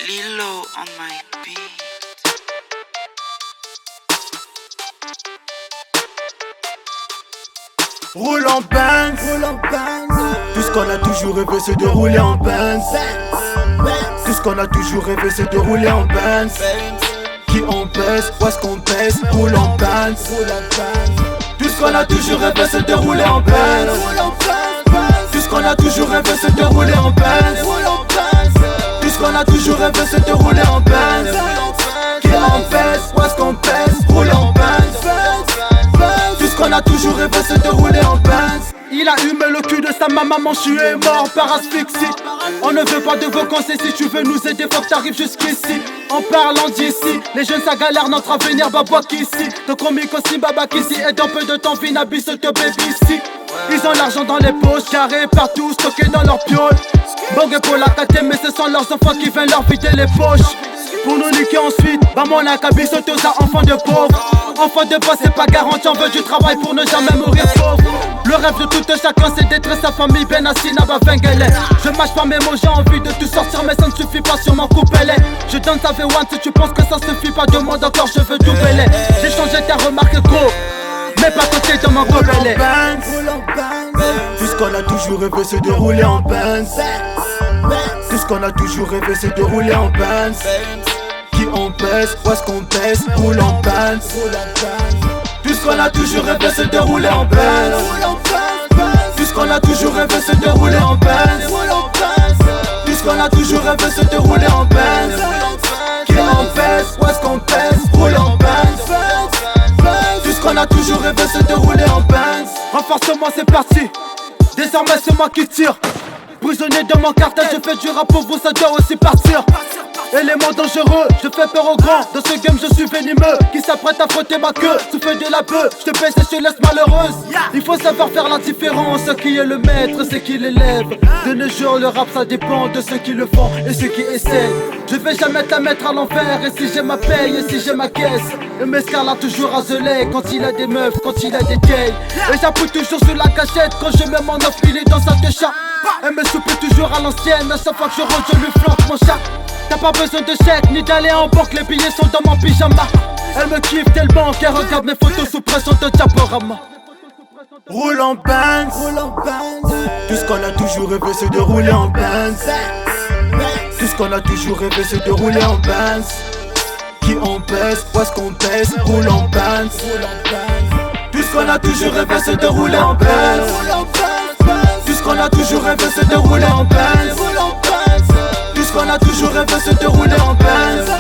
Lilo on my beat. Roule en Benz, tout ce qu'on a toujours rêvé c'est de rouler en Benz. Tout ce qu'on a toujours rêvé c'est de rouler en Benz. Qui on pèse, où est-ce qu'on pèse, roule en Benz. Tout ce qu'on a toujours rêvé c'est de rouler en Benz. Tout ce qu'on a toujours rêvé c'est de rouler en Benz. Tout ce qu'on a toujours rêvé c'est de rouler en Benz. Qui on pèse, où est-ce qu'on pèse, roule en Benz. Tout ce qu'on a toujours rêvé c'est de rouler en Benz. Il a humé le cul de sa maman, je suis mort par asphyxie. On ne veut pas de vos conseils, si tu veux nous aider faut que t'arrives jusqu'ici. En parlant d'ici, les jeunes ça galère, notre avenir baba qu'ici. Donc on aussi baba qu'ici, et dans peu de temps Vinabis te baby ici. Ils ont l'argent dans les poches, carrés partout, stocké dans leurs pioles. Bogue pour la KT, mais ce sont leurs enfants qui viennent leur vider les poches. Pour nous niquer ensuite, bah mon acabit sauter aux enfants de pauvres. Enfants de pauvres c'est pas garanti, on veut du travail pour ne jamais mourir pauvre. Le rêve de tout chacun c'est d'être sa famille, ben assis n'a-ba vengele. Je mâche pas mes mots, j'ai envie de tout sortir mais ça ne suffit pas sur mon couplet. Je donne ta V1 si tu penses que ça suffit pas, demande encore, je veux doubler. J'ai changé ta remarque gros, mais pas côté dans mon gobelet. Tout ce qu'on a toujours rêvé c'est de rouler en Benz. Tout ce qu'on a toujours rêvé c'est de rouler en Benz. Qui on pèse, où est-ce qu'on pèse, roule en Benz. Tout ce qu'on a toujours rêvé c'est de rouler en Benz. Tout ce qu'on a toujours rêvé c'est de rouler en Benz. Tout ce qu'on a toujours rêvé c'est de rouler en Benz. Qui on pèse, où est-ce qu'on pèse, roule en Benz. Tout ce qu'on a toujours rêvé c'est de rouler en Benz. Renforcement c'est parti, désormais c'est moi qui tire. Prisonnier de mon cartel, je fais du rap pour vous, ça doit aussi partir. Élément dangereux, je fais peur aux grands. Dans ce game je suis venimeux, qui s'apprête à frotter ma queue. Tu fais de la bœuf, je te baisse et je te laisse malheureuse. Il faut savoir faire la différence, ce qui est le maître, c'est qui l'élève. De nos jours le rap ça dépend de ceux qui le font et ceux qui essaient. Je vais jamais te la mettre à l'envers, et si j'ai ma paye, et si j'ai ma caisse. Le mescal a toujours azelé, quand il a des meufs, quand il a des gays. Et j'appuie toujours sur la cachette, quand je mets mon offre, il est dans sa chat. Elle me souple toujours à l'ancienne, à chaque fois que je rentre je lui flanque mon chat. T'as pas besoin de chèque ni d'aller en banque, les billets sont dans mon pyjama. Elle me kiffe tellement qu'elle regarde mes photos sous pression de diaporama. Roule en Benz, tout ce qu'on a toujours rêvé c'est de rouler en Benz. Tout ce qu'on a toujours rêvé c'est de rouler en Benz. Qui on pèse, où est-ce qu'on pèse, roule en Benz. Tout ce qu'on a toujours rêvé c'est de rouler en Benz. Tout ce qu'on a toujours rêvé c'est de rouler en Benz. Tout ce qu'on a toujours rêvé c'est de rouler en Benz.